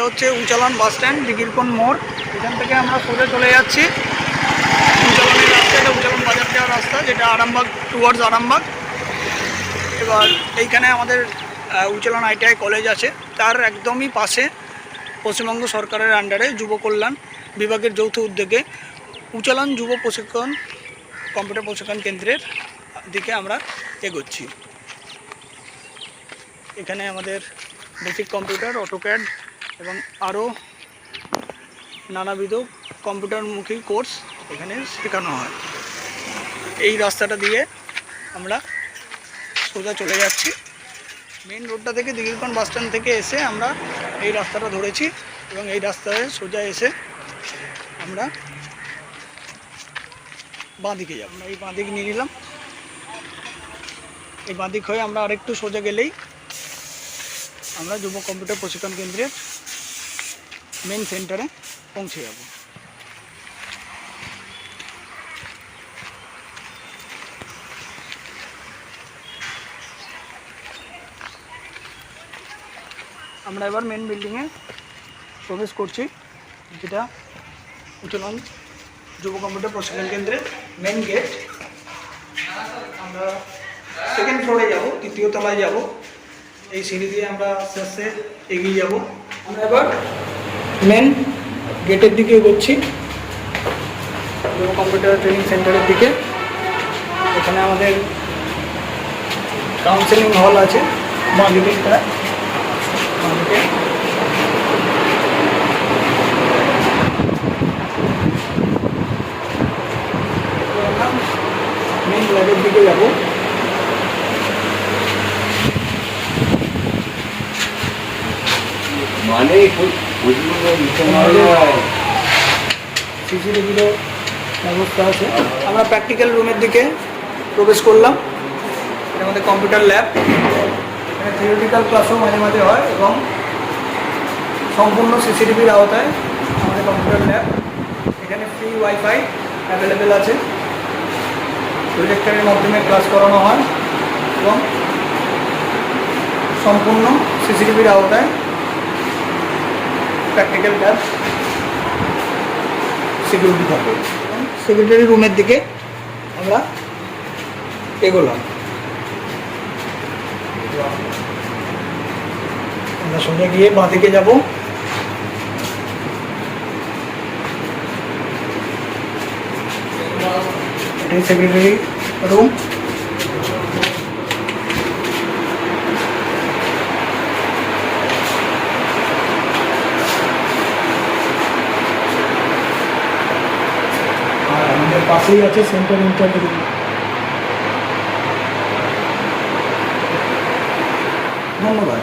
হচ্ছে Uchalan bus stand, দিঘিরকোণ মোড়। এখান থেকে আমরা সোজা চলে যাচ্ছি উচালনের রাস্তা, এটা উচালন বাজার যাওয়ার রাস্তা, যেটা আরামবাগ টুয়ার্ডস আরামবাগ। এবার এইখানে আমাদের উচালন ITI কলেজ আছে, তার একদমই পাশে পশ্চিমবঙ্গ সরকারের আন্ডারে যুব কল্যাণ বিভাগের যৌথ উদ্যোগে উচালন যুব প্রশিক্ষণ কম্পিউটার প্রশিক্ষণ কেন্দ্রের দিকে আমরা এগোচ্ছি। এখানে আমাদের বেসিক কম্পিউটার, অটোক্যাড এবং আরও নানাবিধ কম্পিউটারমুখী কোর্স এখানে শেখানো হয়। এই রাস্তাটা দিয়ে আমরা সোজা চলে যাচ্ছি। মেন রোডটা থেকে দিঘিরকোণ বাস স্ট্যান্ড থেকে এসে আমরা এই রাস্তাটা ধরেছি এবং এই রাস্তায় সোজা এসে আমরা বাঁদিকে যাব। আমরা এই বাঁদিক নিয়ে নিলাম। এই বাঁদিক হয়ে আমরা আরেকটু সোজা গেলেই আমরা যুব কম্পিউটার প্রশিক্ষণ কেন্দ্রের মেন সেন্টারে পৌঁছে যাব। আমরা এবার মেন বিল্ডিংয়ে প্রবেশ করছি, যেটা উচালন যুব কম্পিউটার প্রশিক্ষণ কেন্দ্রের মেন গেট। আমরা সেকেন্ড ফ্লোরে যাব, তৃতীয় তলায় যাব। এই সিঁড়ি দিয়ে আমরা আস্তে আস্তে এগিয়ে যাব। আমরা এবার মেন গেটের দিকে এগোচ্ছি, যুব কম্পিউটার ট্রেনিং সেন্টারের দিকে। এখানে আমাদের কাউন্সেলিং হল আছে বাঁদিকে, বাঁদিকে মেন ল্যাবের দিকে যাব। মানে সিসিটিভিরও ব্যবস্থা আছে। আমরা প্র্যাকটিক্যাল রুমের দিকে প্রবেশ করলাম। এর মধ্যে কম্পিউটার ল্যাব, এখানে থিওরিটিক্যাল ক্লাসও মাঝে মাঝে হয় এবং সম্পূর্ণ সিসিটিভির আওতায় আমাদের কম্পিউটার ল্যাব। এখানে ফ্রি ওয়াইফাই অ্যাভেলেবেল আছে, প্রজেক্টরের মাধ্যমে ক্লাস করানো হয় এবং সম্পূর্ণ সিসিটিভির আওতায় প্র্যাকটিক্যাল ল্যাব সিকিউরিটি থাকে। সেক্রেটারি রুমের দিকে আমরা এগোলাম। আমরা সোজা গিয়ে বাঁ দিকে যাব। এটাই সেক্রেটারি রুম। আর আমাদের পাশেই আছে সেন্টার ইনচার্জ রুম। ধন্যবাদ।